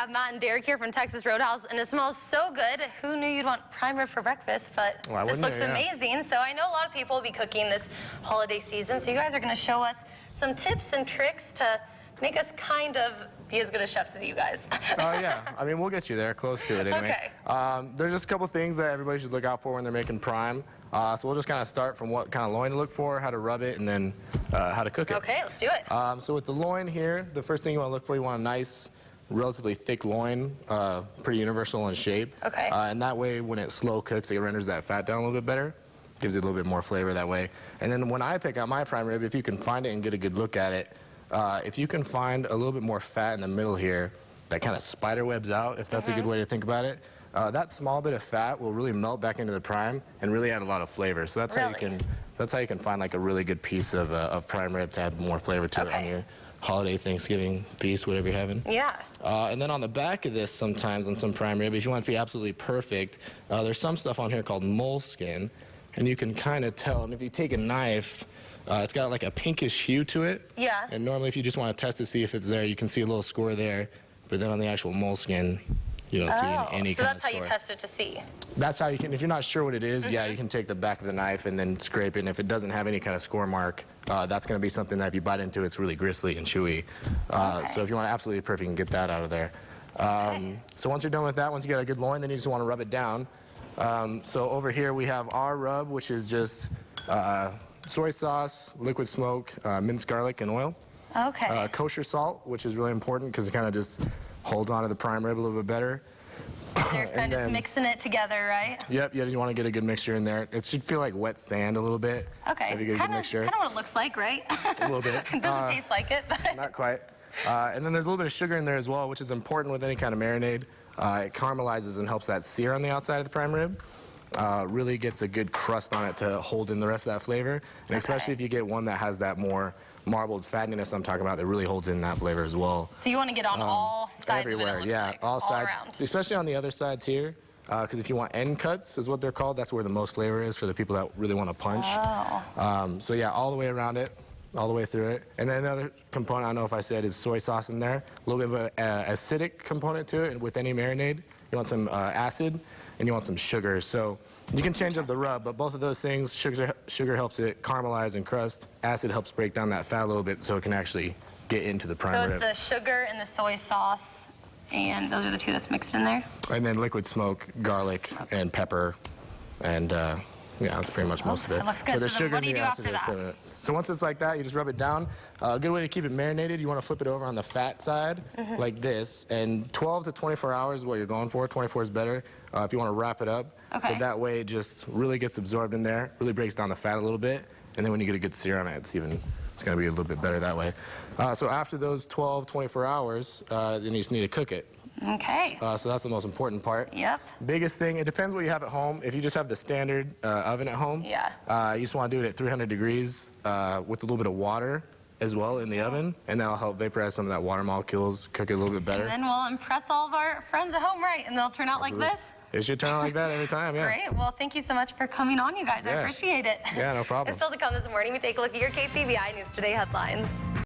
have Matt and Derek here from Texas Roadhouse, and it smells so good. Who knew you'd want prime rib for breakfast? But this looks amazing. So I know a lot of people will be cooking this holiday season, so you guys are going to show us some tips and tricks to make us kind of be as good as chefs as you guys. Oh, yeah. I mean, we'll get you there, close to it anyway. Okay. There's just a couple things that everybody should look out for when they're making prime. So we'll just kind of start from what kind of loin to look for, how to rub it, and then how to cook it. Okay, let's do it. So with the loin here, the first thing you want to look for, you want a nice, relatively thick loin, pretty universal in shape. Okay. And that way, when it slow cooks, it renders that fat down a little bit better. Gives it a little bit more flavor that way. And then when I pick out my prime rib, if you can find it and get a good look at it, if you can find a little bit more fat in the middle here that kind of spider webs out, if that's a good way to think about it, that small bit of fat will really melt back into the prime and really add a lot of flavor. So that's how you can find like a really good piece of prime rib to add more flavor to it on your holiday Thanksgiving feast, whatever you're having. Yeah. And then on the back of this, sometimes on some prime rib, if you want it to be absolutely perfect, there's some stuff on here called moleskin, and you can kind of tell. And if you take a knife, it's got like a pinkish hue to it. Yeah. And normally if you just want to test to see if it's there, you can see a little score there. But then on the actual moleskin, you don't see any kind of score. So that's how you test it to see. That's how you can, if you're not sure what it is, yeah, you can take the back of the knife and then scrape it. And if it doesn't have any kind of score mark, that's going to be something that if you bite into, it's really gristly and chewy. So if you want it absolutely perfect, you can get that out of there. So once you're done with that, once you got a good loin, then you just want to rub it down. So over here we have our rub, which is just soy sauce, liquid smoke, minced garlic, and oil. Okay. Kosher salt, which is really important because it kind of just holds onto the prime rib a little bit better. You're kind of just mixing it together, right? Yep, you want to get a good mixture in there. It should feel like wet sand a little bit. Okay. If you get a good mixture. Kind of what it looks like, right? A little bit. It doesn't taste like it, but. Not quite. And then there's a little bit of sugar in there as well, which is important with any kind of marinade. It caramelizes and helps that sear on the outside of the prime rib. Really gets a good crust on it to hold in the rest of that flavor. And especially if you get one that has that more marbled fattiness I'm talking about that really holds in that flavor as well. So you want to get on all sides everywhere, of it, yeah, like, all sides. around. Especially on the other sides here. Because if you want end cuts, is what they're called, that's where the most flavor is for the people that really want to punch. So yeah, all the way around it, all the way through it. And then another component, I don't know if I said, is soy sauce in there. A little bit of an acidic component to it, and with any marinade. You want some acid, and you want some sugar. So you can change up the rub, but both of those things, sugar helps it caramelize and crust. Acid helps break down that fat a little bit so it can actually get into the prime rib. So it's the sugar and the soy sauce, and those are the two that's mixed in there? And then liquid smoke, garlic, and pepper, and yeah, that's pretty much most of it. It looks good. So the So sugar what do you and do the acid after is that? So once it's like that, you just rub it down. A good way to keep it marinated, you want to flip it over on the fat side, like this, and 12 to 24 hours is what you're going for. 24 is better if you want to wrap it up. But that way it just really gets absorbed in there, really breaks down the fat a little bit, and then when you get a good sear on it, it's going to be a little bit better that way. So after those 12, 24 hours, then you just need to cook it. Okay. So that's the most important part. Yep. Biggest thing, it depends what you have at home. If you just have the standard oven at home, you just want to do it at 300 degrees with a little bit of water as well in the oven, and that'll help vaporize some of that water molecules, cook it a little bit better. And then we'll impress all of our friends at home, right? And they'll turn out like this? It should turn out like that every time, yeah. Great. Well, thank you so much for coming on, you guys. I appreciate it. Yeah, no problem. And still to come this morning, we take a look at your KCBI News Today headlines.